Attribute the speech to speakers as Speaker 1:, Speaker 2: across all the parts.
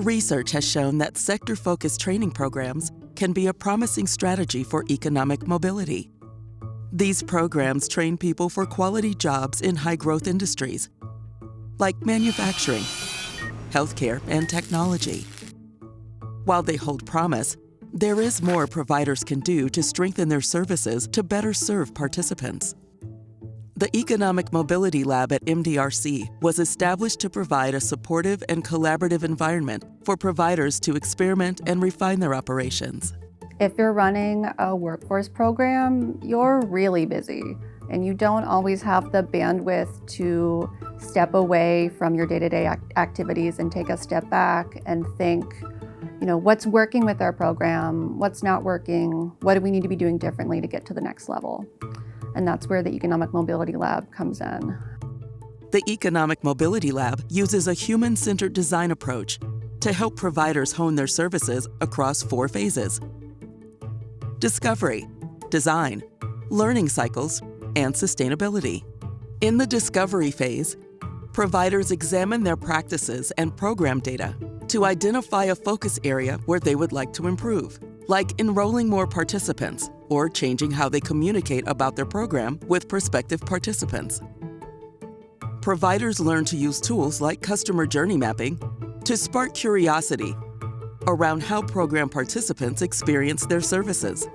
Speaker 1: Research has shown that sector-focused training programs can be a promising strategy for economic mobility. These programs train people for quality jobs in high-growth industries, like manufacturing, healthcare, and technology. While they hold promise, there is more providers can do to strengthen their services to better serve participants. The Economic Mobility Lab at MDRC was established to provide a supportive and collaborative environment for providers to experiment and refine their operations.
Speaker 2: If you're running a workforce program, you're really busy, and you don't always have the bandwidth to step away from your day-to-day activities and take a step back and think, what's working with our program, what's not working, what do we need to be doing differently to get to the next level? And that's where the Economic Mobility Lab comes in.
Speaker 1: The Economic Mobility Lab uses a human-centered design approach to help providers hone their services across 4 phases: discovery, design, learning cycles, and sustainability. In the discovery phase, providers examine their practices and program data to identify a focus area where they would like to improve, like enrolling more participants or changing how they communicate about their program with prospective participants. Providers learn to use tools like customer journey mapping to spark curiosity around how program participants experience their services.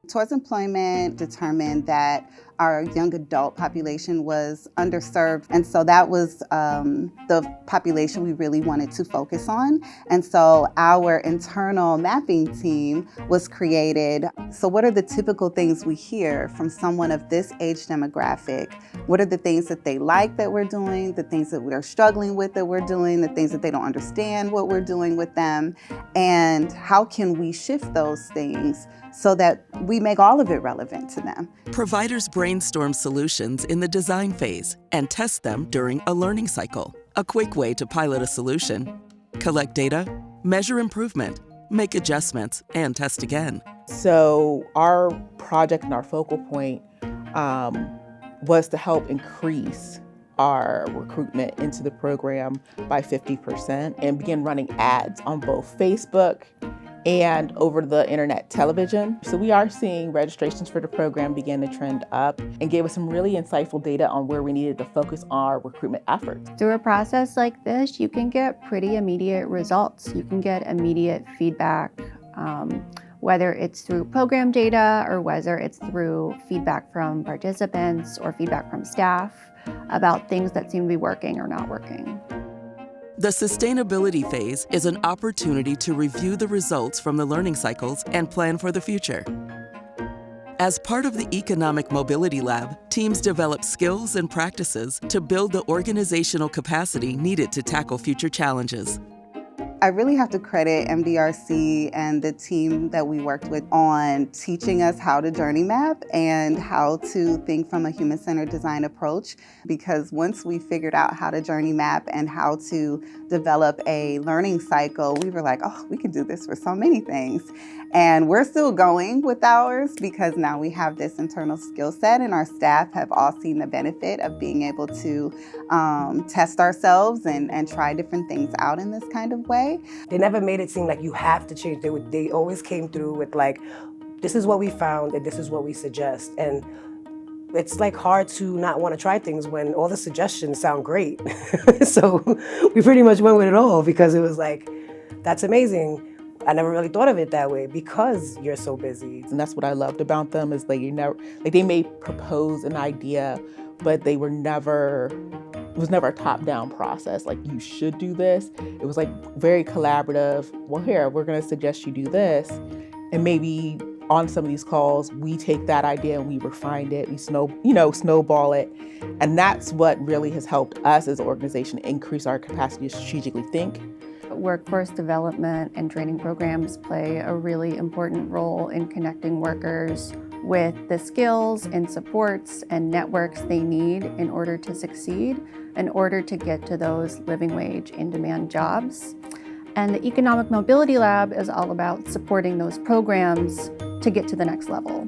Speaker 3: Towards Employment determined that our young adult population was underserved, and so that was the population we really wanted to focus on. And so our internal mapping team was created. So what are the typical things we hear from someone of this age demographic? What are the things that they like that we're doing, the things that we're struggling with that we're doing, the things that they don't understand what we're doing with them, and how can we shift those things so that we make all of it relevant to them?
Speaker 1: Providers brainstorm solutions in the design phase and test them during a learning cycle. A quick way to pilot a solution: collect data, measure improvement, make adjustments, and test again.
Speaker 4: So our project and our focal point was to help increase our recruitment into the program by 50% and begin running ads on both Facebook and over the internet television. So we are seeing registrations for the program begin to trend up and gave us some really insightful data on where we needed to focus our recruitment efforts.
Speaker 2: Through a process like this, you can get pretty immediate results. You can get immediate feedback, whether it's through program data or whether it's through feedback from participants or feedback from staff about things that seem to be working or not working.
Speaker 1: The sustainability phase is an opportunity to review the results from the learning cycles and plan for the future. As part of the Economic Mobility Lab, teams develop skills and practices to build the organizational capacity needed to tackle future challenges.
Speaker 3: I really have to credit MDRC and the team that we worked with on teaching us how to journey map and how to think from a human-centered design approach, because once we figured out how to journey map and how to develop a learning cycle, we were like, oh, we can do this for so many things. And we're still going with ours because now we have this internal skill set, and our staff have all seen the benefit of being able to test ourselves and try different things out in this kind of way.
Speaker 5: They never made it seem like you have to change. They always came through with like, this is what we found and this is what we suggest. And it's like hard to not want to try things when all the suggestions sound great. So we pretty much went with it all because it was like, that's amazing. I never really thought of it that way because you're so busy.
Speaker 4: And that's what I loved about them is they may propose an idea, but it was never a top-down process. Like, you should do this. It was like very collaborative. Well, here, we're going to suggest you do this. And maybe on some of these calls, we take that idea and we refine it, we snowball it. And that's what really has helped us as an organization increase our capacity to strategically think.
Speaker 2: Workforce development and training programs play a really important role in connecting workers with the skills and supports and networks they need in order to succeed, in order to get to those living wage in-demand jobs. And the Economic Mobility Lab is all about supporting those programs to get to the next level.